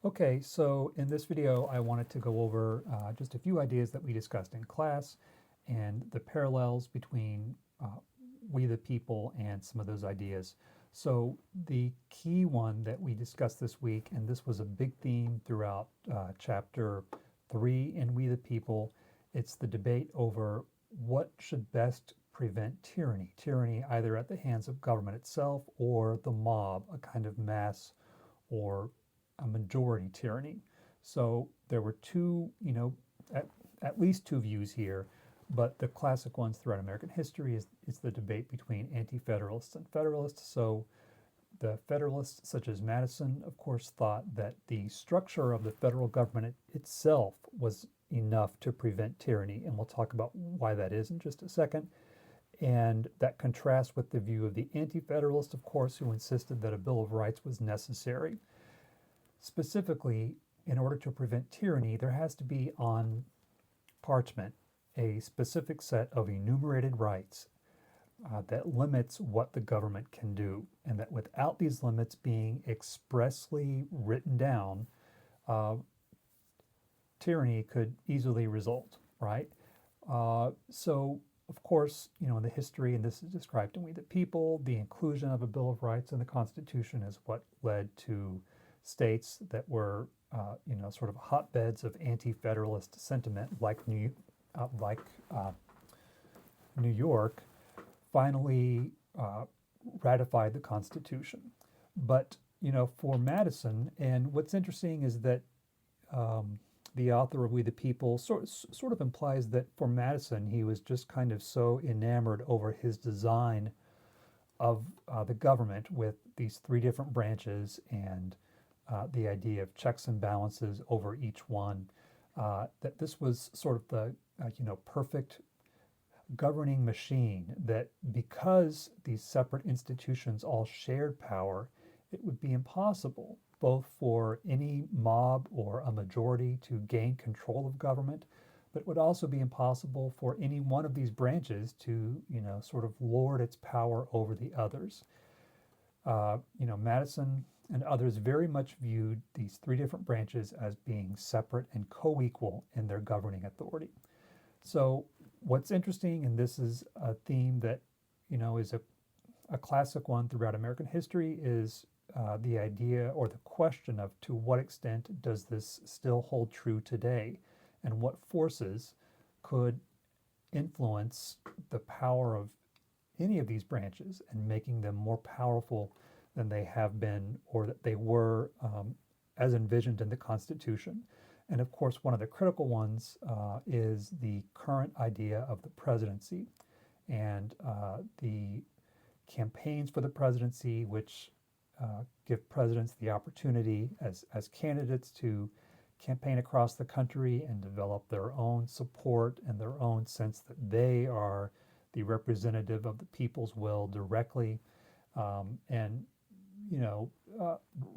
Okay, so in this video, I wanted to go over just a few ideas that we discussed in class and the parallels between We the People and some of those ideas. So the key one that we discussed this week, and this was a big theme throughout chapter 3 in We the People, it's the debate over what should best prevent tyranny. Tyranny either at the hands of government itself or the mob, a kind of mass or a majority tyranny. So there were two, at least two views here, but the classic ones throughout American history is the debate between anti-federalists and federalists. So the federalists, such as Madison, of course, thought that the structure of the federal government itself was enough to prevent tyranny, and we'll talk about why that is in just a second. And that contrasts with the view of the anti-federalists, of course, who insisted that a Bill of Rights was necessary. Specifically, in order to prevent tyranny, there has to be on parchment a specific set of enumerated rights that limits what the government can do, and that without these limits being expressly written down, tyranny could easily result, right? So, of course, in the history, and this is described in We the People, the inclusion of a Bill of Rights in the Constitution is what led to states that were, sort of hotbeds of anti-federalist sentiment, like New York, finally ratified the Constitution. But for Madison, and what's interesting is that the author of We the People sort of implies that for Madison, he was just kind of so enamored over his design of the government with these three different branches and the idea of checks and balances over each one, that this was sort of the perfect governing machine, that because these separate institutions all shared power, it would be impossible both for any mob or a majority to gain control of government, but it would also be impossible for any one of these branches to, sort of lord its power over the others. Madison and others very much viewed these three different branches as being separate and co-equal in their governing authority. So what's interesting, and this is a theme that, is a classic one throughout American history, is the idea or the question of to what extent does this still hold true today, and what forces could influence the power of any of these branches and making them more powerful than they have been or that they were as envisioned in the Constitution. And of course, one of the critical ones is the current idea of the presidency and the campaigns for the presidency, which give presidents the opportunity as candidates to campaign across the country and develop their own support and their own sense that they are the representative of the people's will directly. And,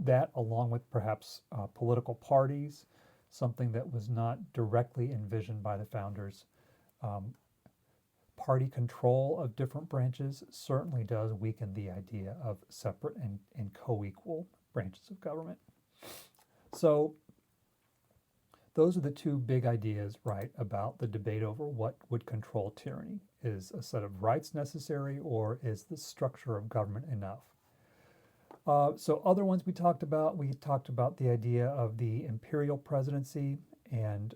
that along with perhaps political parties, something that was not directly envisioned by the founders. Party control of different branches certainly does weaken the idea of separate and co-equal branches of government. So those are the two big ideas, right, about the debate over what would control tyranny. Is a set of rights necessary, or is the structure of government enough? So other ones we talked about the idea of the imperial presidency, and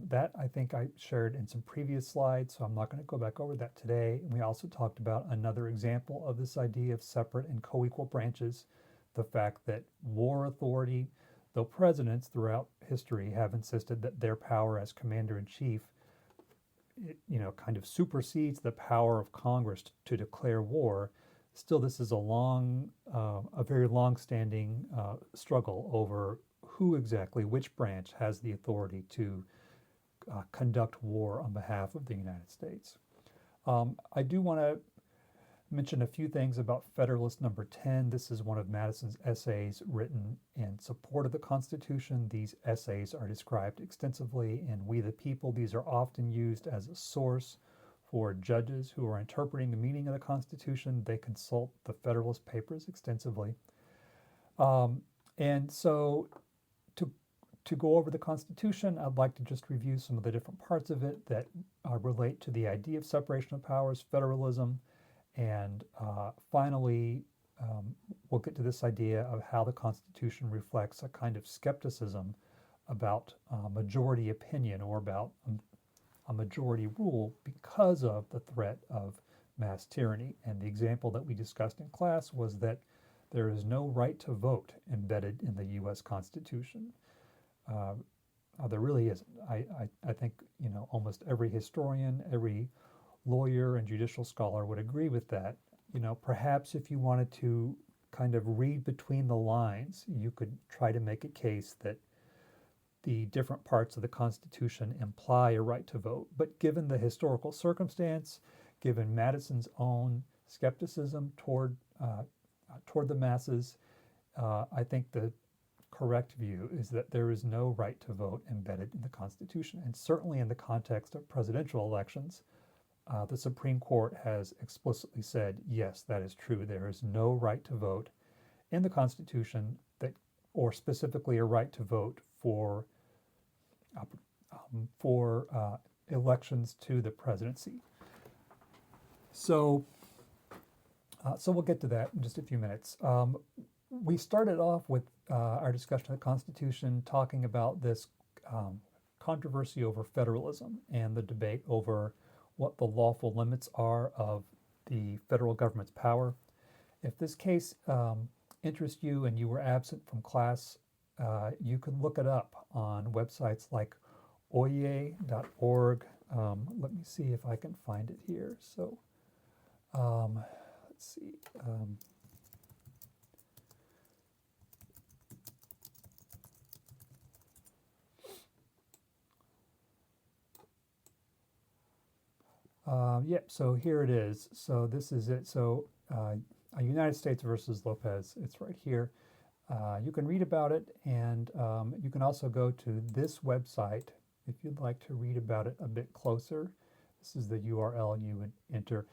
that I think I shared in some previous slides, so I'm not going to go back over that today. And we also talked about another example of this idea of separate and co-equal branches, the fact that war authority, though presidents throughout history have insisted that their power as commander-in-chief, kind of supersedes the power of Congress to declare war. Still, this is a very long-standing struggle over which branch has the authority to conduct war on behalf of the United States. I do want to mention a few things about Federalist Number 10. This is one of Madison's essays written in support of the Constitution. These essays are described extensively in We the People. These are often used as a source for judges who are interpreting the meaning of the Constitution. They consult the Federalist Papers extensively. And so to to go over the Constitution, I'd like to just review some of the different parts of it that relate to the idea of separation of powers, federalism, and finally, we'll get to this idea of how the Constitution reflects a kind of skepticism about majority opinion or about a majority rule because of the threat of mass tyranny. And the example that we discussed in class was that there is no right to vote embedded in the U.S. Constitution. There really isn't. I think almost every historian, every lawyer and judicial scholar would agree with that. Perhaps if you wanted to kind of read between the lines, you could try to make a case that the different parts of the Constitution imply a right to vote. But given the historical circumstance, given Madison's own skepticism toward the masses, I think the correct view is that there is no right to vote embedded in the Constitution. And certainly in the context of presidential elections, the Supreme Court has explicitly said, yes, that is true. There is no right to vote in the Constitution or specifically a right to vote for elections to the presidency. So we'll get to that in just a few minutes. We started off with our discussion of the Constitution talking about this controversy over federalism and the debate over what the lawful limits are of the federal government's power. If this case interests you and you were absent from class, you can look it up on websites like oye.org. Let me see if I can find it here. So let's see. Yep, so here it is. So this is it. So United States versus Lopez, it's right here. You can read about it, and you can also go to this website if you'd like to read about it a bit closer. This is the URL you would enter.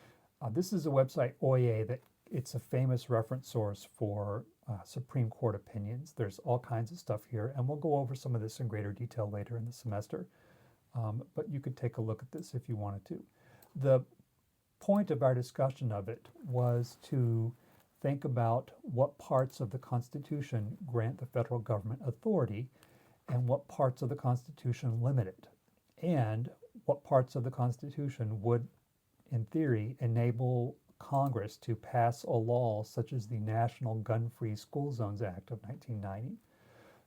This is a website, OYE, that it's a famous reference source for Supreme Court opinions. There's all kinds of stuff here, and we'll go over some of this in greater detail later in the semester. But you could take a look at this if you wanted to. The point of our discussion of it was to think about what parts of the Constitution grant the federal government authority and what parts of the Constitution limit it, and what parts of the Constitution would, in theory, enable Congress to pass a law such as the National Gun-Free School Zones Act of 1990.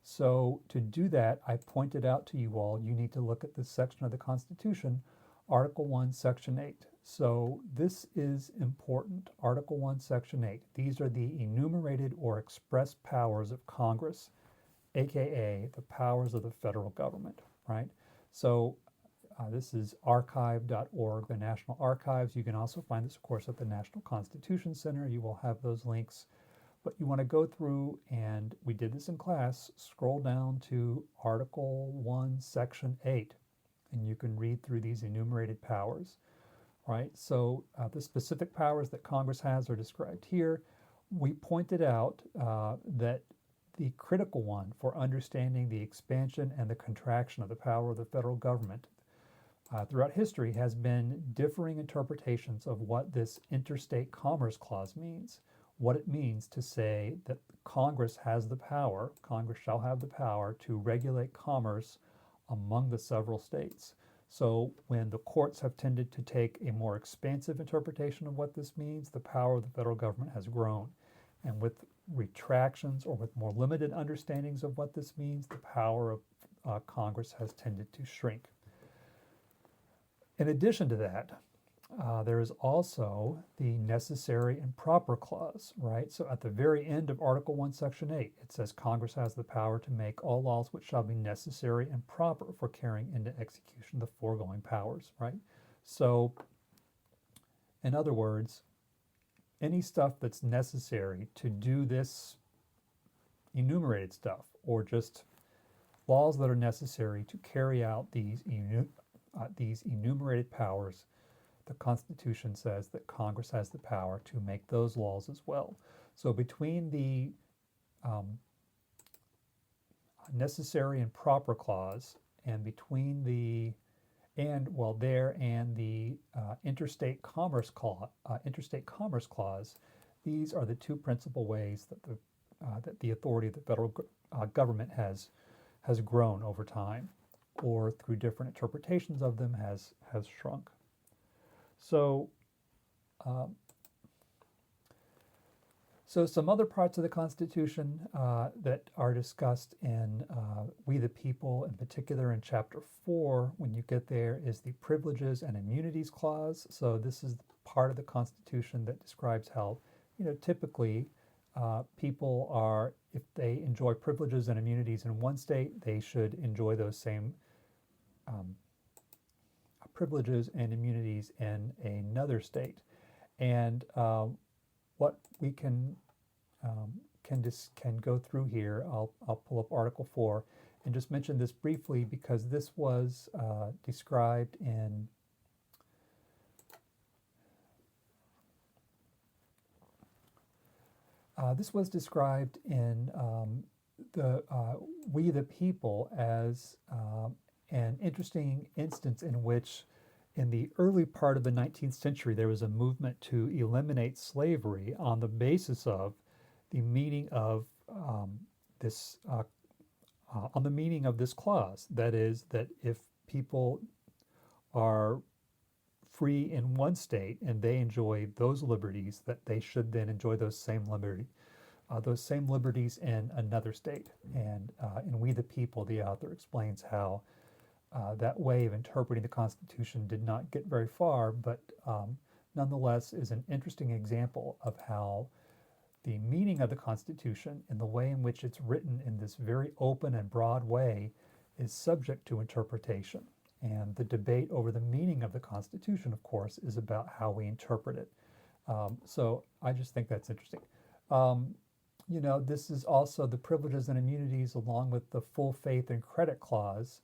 So to do that, I pointed out to you all, you need to look at this section of the Constitution, Article 1, Section 8. So this is important. Article 1, Section 8. These are the enumerated or express powers of Congress, aka the powers of the federal government, right? So this is archive.org, the National Archives. You can also find this, of course, at the National Constitution Center. You will have those links. But you want to go through, and we did this in class, scroll down to Article 1, Section 8, and you can read through these enumerated powers, right? So the specific powers that Congress has are described here. We pointed out that the critical one for understanding the expansion and the contraction of the power of the federal government throughout history has been differing interpretations of what this interstate commerce clause means, what it means to say that Congress has the power, Congress shall have the power to regulate commerce among the several states. So when the courts have tended to take a more expansive interpretation of what this means, the power of the federal government has grown. And with retractions or with more limited understandings of what this means, the power of Congress has tended to shrink. In addition to that, there is also the necessary and proper clause, right? So at the very end of Article 1, Section 8, it says Congress has the power to make all laws which shall be necessary and proper for carrying into execution the foregoing powers, right? So, in other words, any stuff that's necessary to do this enumerated stuff, or just laws that are necessary to carry out these enumerated powers, the Constitution says that Congress has the power to make those laws as well. So between the necessary and proper clause, and between the there and the interstate commerce clause, these are the two principal ways that the authority of the federal government has grown over time, or through different interpretations of them has shrunk. So So some other parts of the Constitution that are discussed in We the People, in particular in Chapter 4, when you get there, is the Privileges and Immunities Clause. So this is part of the Constitution that describes how, typically people are, if they enjoy privileges and immunities in one state, they should enjoy those same privileges and immunities in another state. And what we can go through here. I'll pull up Article 4 and just mention this briefly because this was described in the We the People as an interesting instance in which, in the early part of the 19th century, there was a movement to eliminate slavery on the basis of the meaning of this clause. That is, that if people are free in one state and they enjoy those liberties, that they should then enjoy those same liberties in another state. And in We the People, the author explains how that way of interpreting the Constitution did not get very far, but nonetheless is an interesting example of how the meaning of the Constitution and the way in which it's written in this very open and broad way is subject to interpretation. And the debate over the meaning of the Constitution, of course, is about how we interpret it. So I just think that's interesting. This is also the Privileges and Immunities along with the Full Faith and Credit Clause.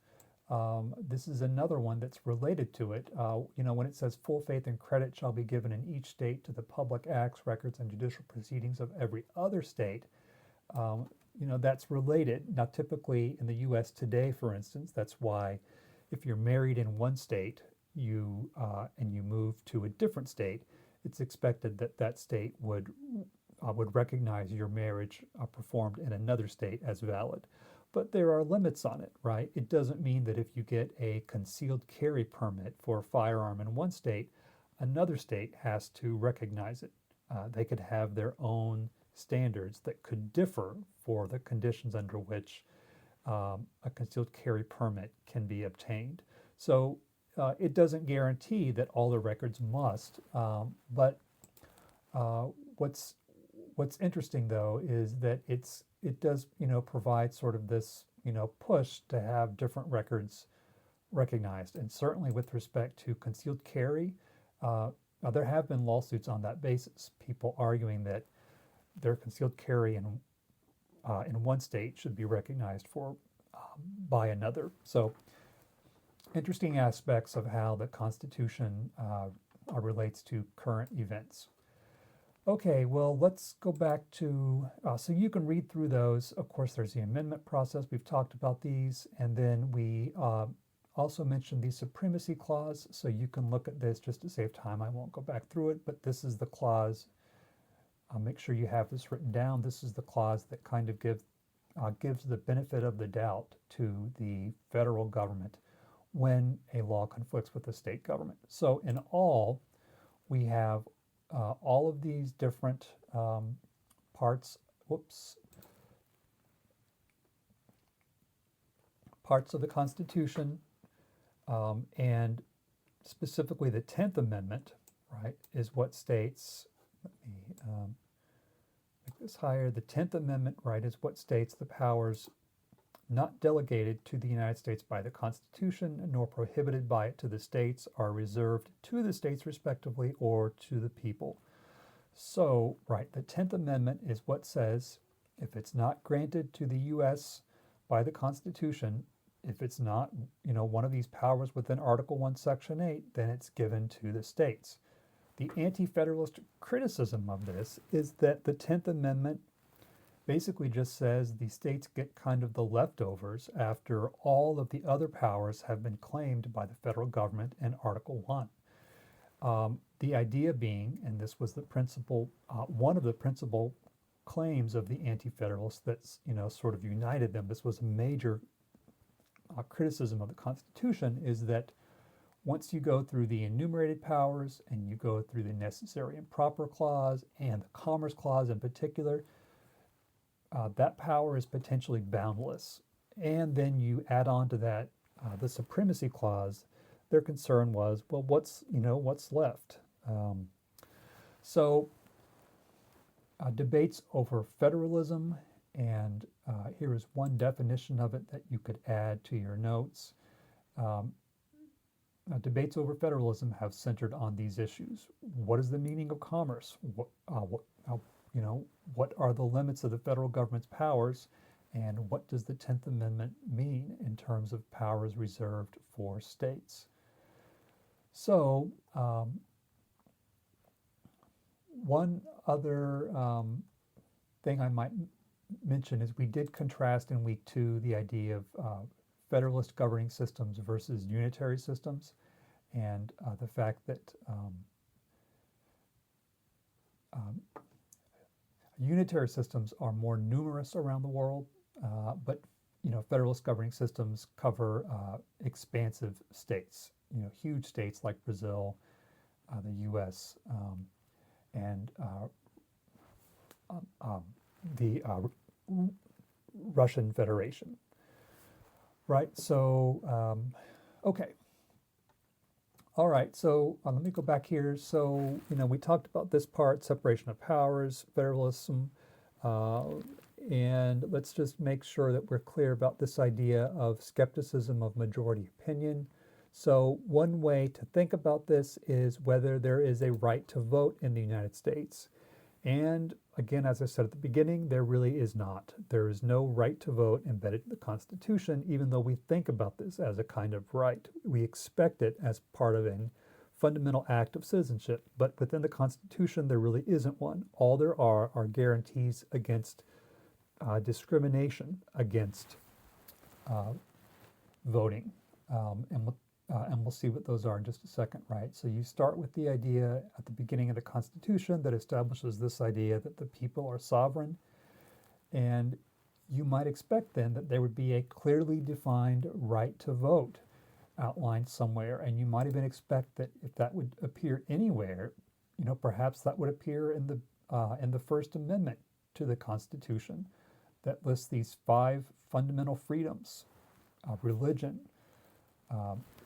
This is another one that's related to it. When it says full faith and credit shall be given in each state to the public acts, records, and judicial proceedings of every other state, that's related. Now, typically in the U.S. today, for instance, that's why if you're married in one state and you move to a different state, it's expected that that state would recognize your marriage performed in another state as valid. But there are limits on it, right? It doesn't mean that if you get a concealed carry permit for a firearm in one state, another state has to recognize it. They could have their own standards that could differ for the conditions under which a concealed carry permit can be obtained. So it doesn't guarantee that all the records must, but what's interesting though is that it does provide sort of this push to have different records recognized, and certainly with respect to concealed carry, there have been lawsuits on that basis. People arguing that their concealed carry in one state should be recognized by another. So interesting aspects of how the Constitution relates to current events. Okay, well, let's go back to, so you can read through those. Of course, there's the amendment process. We've talked about these. And then we also mentioned the Supremacy Clause. So you can look at this just to save time. I won't go back through it, but this is the clause. Make sure you have this written down. This is the clause that kind of gives the benefit of the doubt to the federal government when a law conflicts with the state government. So in all, we have all of these different parts of the Constitution, and specifically the 10th Amendment, right, is what states, let me make this higher, the 10th Amendment, right, is what states the powers not delegated to the United States by the Constitution, nor prohibited by it to the states, are reserved to the states respectively or to the people. So, right, the 10th Amendment is what says if it's not granted to the U.S. by the Constitution, if it's not, one of these powers within Article 1, Section 8, then it's given to the states. The anti-federalist criticism of this is that the 10th Amendment basically just says the states get kind of the leftovers after all of the other powers have been claimed by the federal government in Article 1. The idea being, and this was the principal, one of the principal claims of the Anti-Federalists that's, sort of united them. This was a major criticism of the Constitution, is that once you go through the enumerated powers and you go through the necessary and proper clause and the commerce clause in particular, that power is potentially boundless. And then you add on to that the supremacy clause. Their concern was, well, what's left? So debates over federalism, and here is one definition of it that you could add to your notes. Debates over federalism have centered on these issues. What is the meaning of commerce? What are the limits of the federal government's powers? And what does the 10th Amendment mean in terms of powers reserved for states? So, one other thing I might mention is we did contrast in week 2 the idea of federalist governing systems versus unitary systems, and the fact that unitary systems are more numerous around the world, but federalist governing systems cover expansive states, huge states like Brazil, the U.S., and the Russian Federation. Right, so, okay. All right, so let me go back here. So, we talked about this part, separation of powers, federalism, and let's just make sure that we're clear about this idea of skepticism of majority opinion. So one way to think about this is whether there is a right to vote in the United States. And again, as I said at the beginning, there really is not. There is no right to vote embedded in the Constitution, even though we think about this as a kind of right. We expect it as part of a fundamental act of citizenship, but within the Constitution, there really isn't one. All there are guarantees against discrimination against voting. And we'll see what those are in just a second, right? So you start with the idea at the beginning of the Constitution that establishes this idea that the people are sovereign. And you might expect then that there would be a clearly defined right to vote outlined somewhere. And you might even expect that if that would appear anywhere, perhaps that would appear in the First Amendment to the Constitution that lists these 5 fundamental freedoms: religion,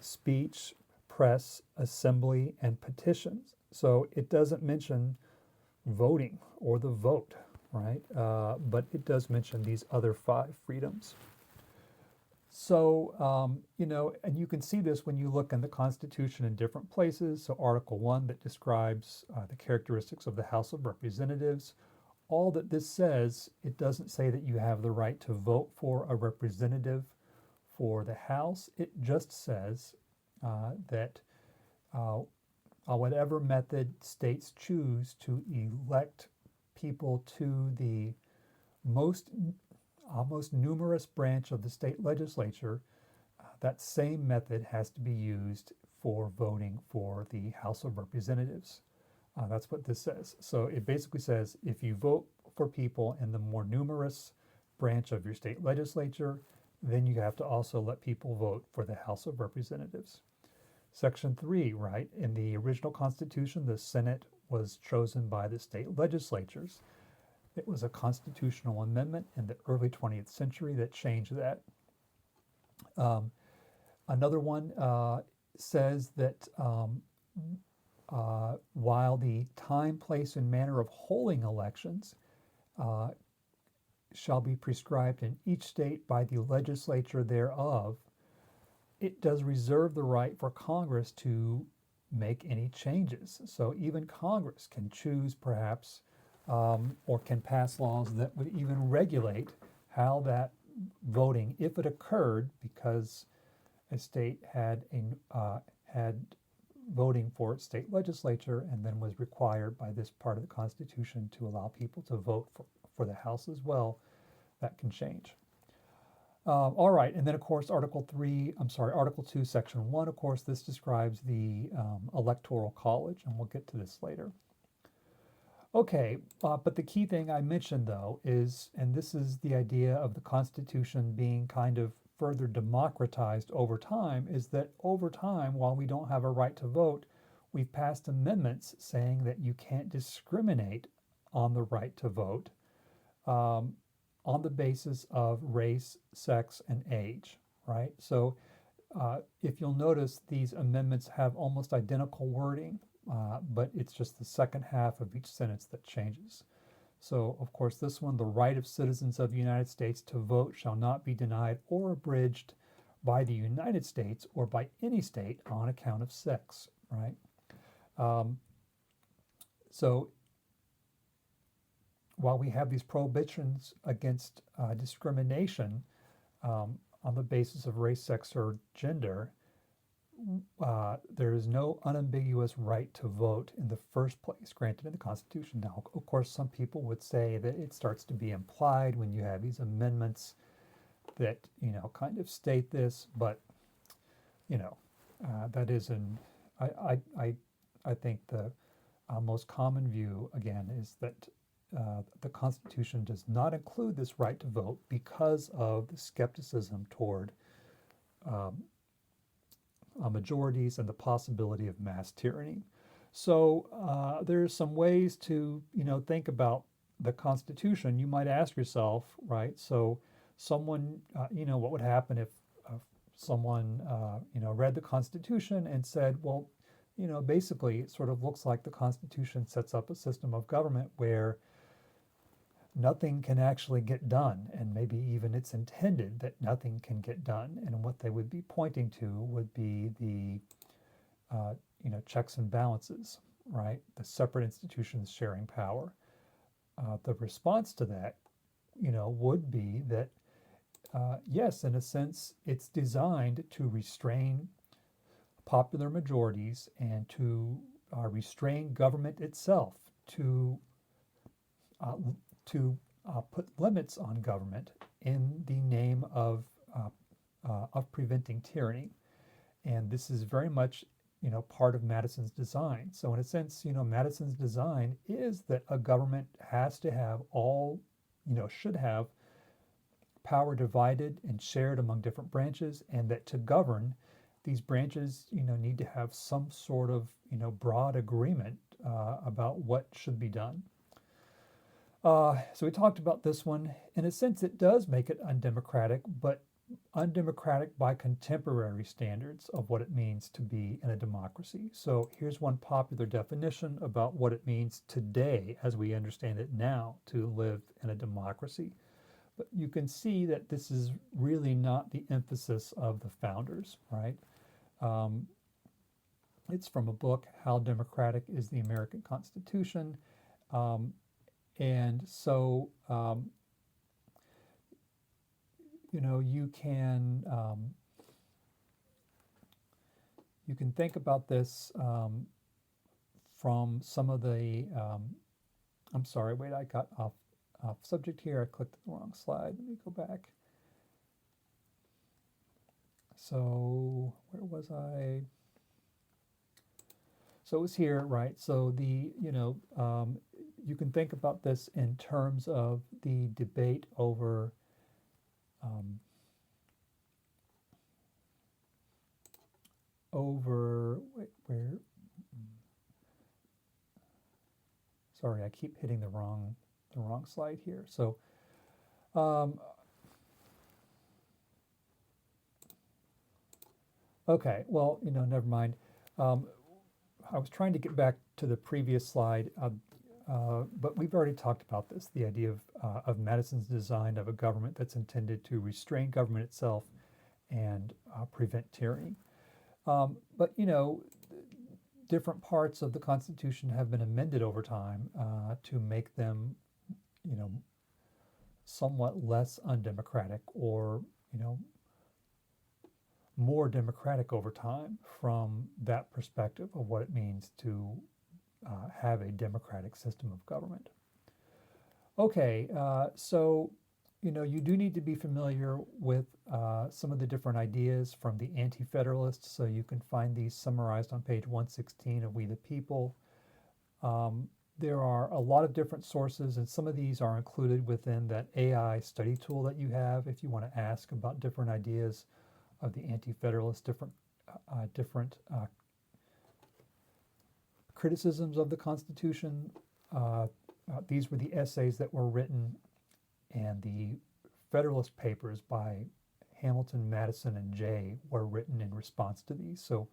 speech, press, assembly, and petitions. So it doesn't mention voting or the vote, right? But it does mention these other 5 freedoms. So, and you can see this when you look in the Constitution in different places. So Article 1 that describes the characteristics of the House of Representatives. All that this says, it doesn't say that you have the right to vote for a representative for the House. It just says that whatever method states choose to elect people to the most numerous branch of the state legislature, that same method has to be used for voting for the House of Representatives. That's what this says. So it basically says if you vote for people in the more numerous branch of your state legislature, then you have to also let people vote for the House of Representatives. Section 3, right? In the original Constitution, the Senate was chosen by the state legislatures. It was a constitutional amendment in the early 20th century that changed that. Another one says that while the time, place, and manner of holding elections shall be prescribed in each state by the legislature thereof, it does reserve the right for Congress to make any changes. So even Congress can choose perhaps or can pass laws that would even regulate how that voting, if it occurred because a state had voting for its state legislature and then was required by this part of the Constitution to allow people to vote for the House as well, that can change. All right, and then of course Article 2, Section 1, of course, this describes the Electoral College, and we'll get to this later. Okay, but the key thing I mentioned though is, and this is the idea of the Constitution being kind of further democratized over time, is that over time, while we don't have a right to vote, we've passed amendments saying that you can't discriminate on the right to vote on the basis of race, sex, and age, right? So if you'll notice, these amendments have almost identical wording, but it's just the second half of each sentence that changes. So, of course, this one, the right of citizens of the United States to vote shall not be denied or abridged by the United States or by any state on account of sex, right? So while we have these prohibitions against discrimination on the basis of race, sex, or gender, there is no unambiguous right to vote in the first place granted in the Constitution. Now, of course, some people would say that it starts to be implied when you have these amendments that, kind of state this, but, that is I think the most common view, again, is that the Constitution does not include this right to vote because of the skepticism toward majorities and the possibility of mass tyranny. So there's some ways to, think about the Constitution. You might ask yourself, right? So someone, what would happen if someone, read the Constitution and said, well, basically it sort of looks like the Constitution sets up a system of government where nothing can actually get done, and maybe even it's intended that nothing can get done. And what they would be pointing to would be the, checks and balances, right? The separate institutions sharing power. The response to that, would be that, yes, in a sense, it's designed to restrain popular majorities and to restrain government itself, to put limits on government in the name of preventing tyranny. And this is very much, part of Madison's design. So in a sense, Madison's design is that a government has to have should have power divided and shared among different branches, and that to govern, these branches, need to have some sort of, broad agreement about what should be done. So we talked about this one. In a sense, it does make it undemocratic, but undemocratic by contemporary standards of what it means to be in a democracy. So here's one popular definition about what it means today, as we understand it now, to live in a democracy. But you can see that this is really not the emphasis of the founders, right? It's from a book, How Democratic is the American Constitution? And so, you can think about this from some of the, I'm sorry, wait, I got off subject here. I clicked the wrong slide. Let me go back. So where was I? So it was here, right? So the, you can think about this in terms of the debate over sorry, I keep hitting the wrong slide here. So okay, well, never mind. I was trying to get back to the previous slide, but we've already talked about this, the idea of Madison's design of a government that's intended to restrain government itself and prevent tyranny. But, different parts of the Constitution have been amended over time to make them, somewhat less undemocratic or, more democratic over time from that perspective of what it means to have a democratic system of government. Okay, so you do need to be familiar with some of the different ideas from the Anti-Federalists. So you can find these summarized on page 116 of We the People. There are a lot of different sources, and some of these are included within that AI study tool that you have if you want to ask about different ideas of the Anti-Federalists, different criticisms of the Constitution. These were the essays that were written, and the Federalist Papers by Hamilton, Madison, and Jay were written in response to these. So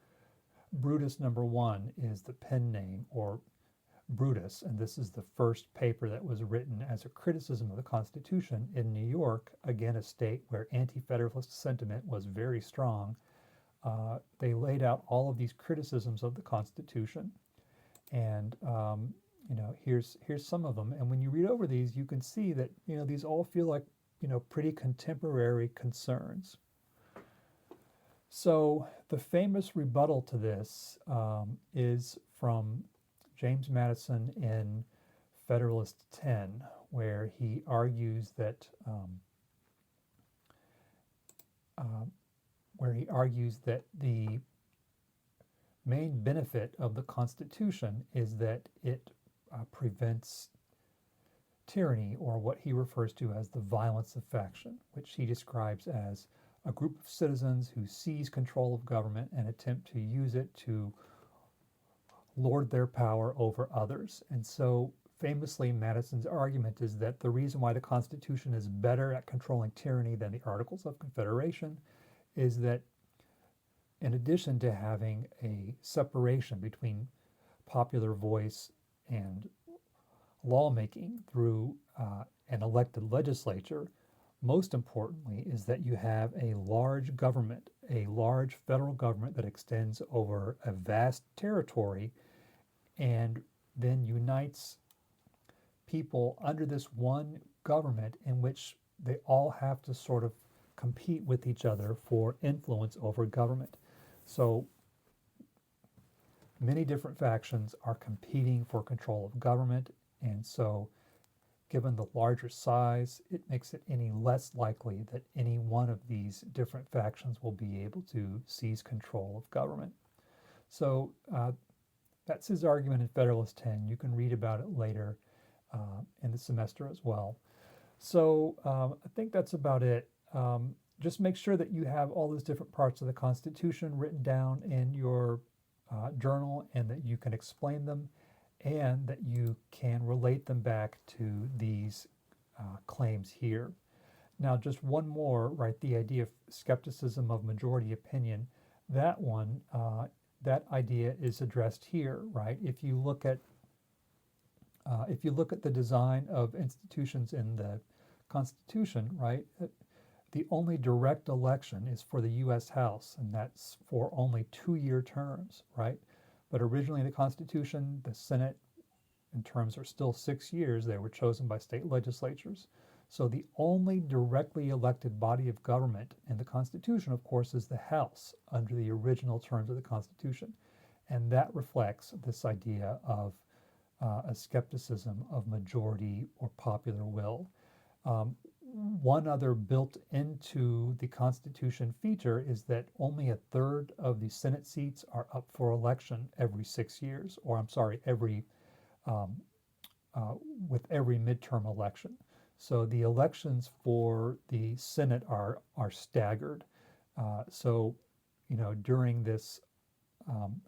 Brutus number 1 is the pen name, or Brutus, and this is the first paper that was written as a criticism of the Constitution in New York, again a state where Anti-Federalist sentiment was very strong. They laid out all of these criticisms of the Constitution, and here's some of them. And when you read over these, you can see that these all feel like pretty contemporary concerns. So the famous rebuttal to this is from James Madison in Federalist 10, where he argues that the main benefit of the Constitution is that it prevents tyranny, or what he refers to as the violence of faction, which he describes as a group of citizens who seize control of government and attempt to use it to lord their power over others. And so famously, Madison's argument is that the reason why the Constitution is better at controlling tyranny than the Articles of Confederation is that, in addition to having a separation between popular voice and lawmaking through an elected legislature, most importantly is that you have a large government, a large federal government that extends over a vast territory and then unites people under this one government in which they all have to sort of compete with each other for influence over government. So many different factions are competing for control of government, and so given the larger size, it makes it any less likely that any one of these different factions will be able to seize control of government. So that's his argument in Federalist 10. You can read about it later in the semester as well. So I think that's about it. Just make sure that you have all those different parts of the Constitution written down in your journal, and that you can explain them, and that you can relate them back to these claims here. Now, just one more, right? The idea of skepticism of majority opinion, that one, that idea is addressed here, right? If you look at the design of institutions in the Constitution, right, the only direct election is for the U.S. House, and that's for only 2-year terms, right? But originally in the Constitution, the Senate and terms are still 6 years. They were chosen by state legislatures. So the only directly elected body of government in the Constitution, of course, is the House under the original terms of the Constitution. And that reflects this idea of a skepticism of majority or popular will. One other built into the Constitution feature is that only 1/3 of the Senate seats are up for election every 6 years, or I'm sorry, with every midterm election. So the elections for the Senate are staggered. So during this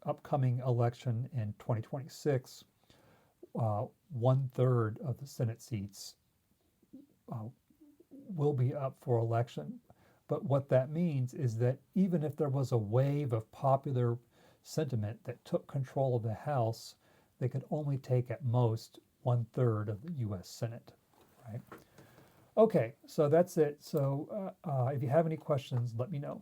upcoming election in 2026, 1/3 of the Senate seats will be up for election. But what that means is that even if there was a wave of popular sentiment that took control of the House, they could only take at most 1/3 of the U.S. Senate, right? Okay, so that's it. So if you have any questions, let me know.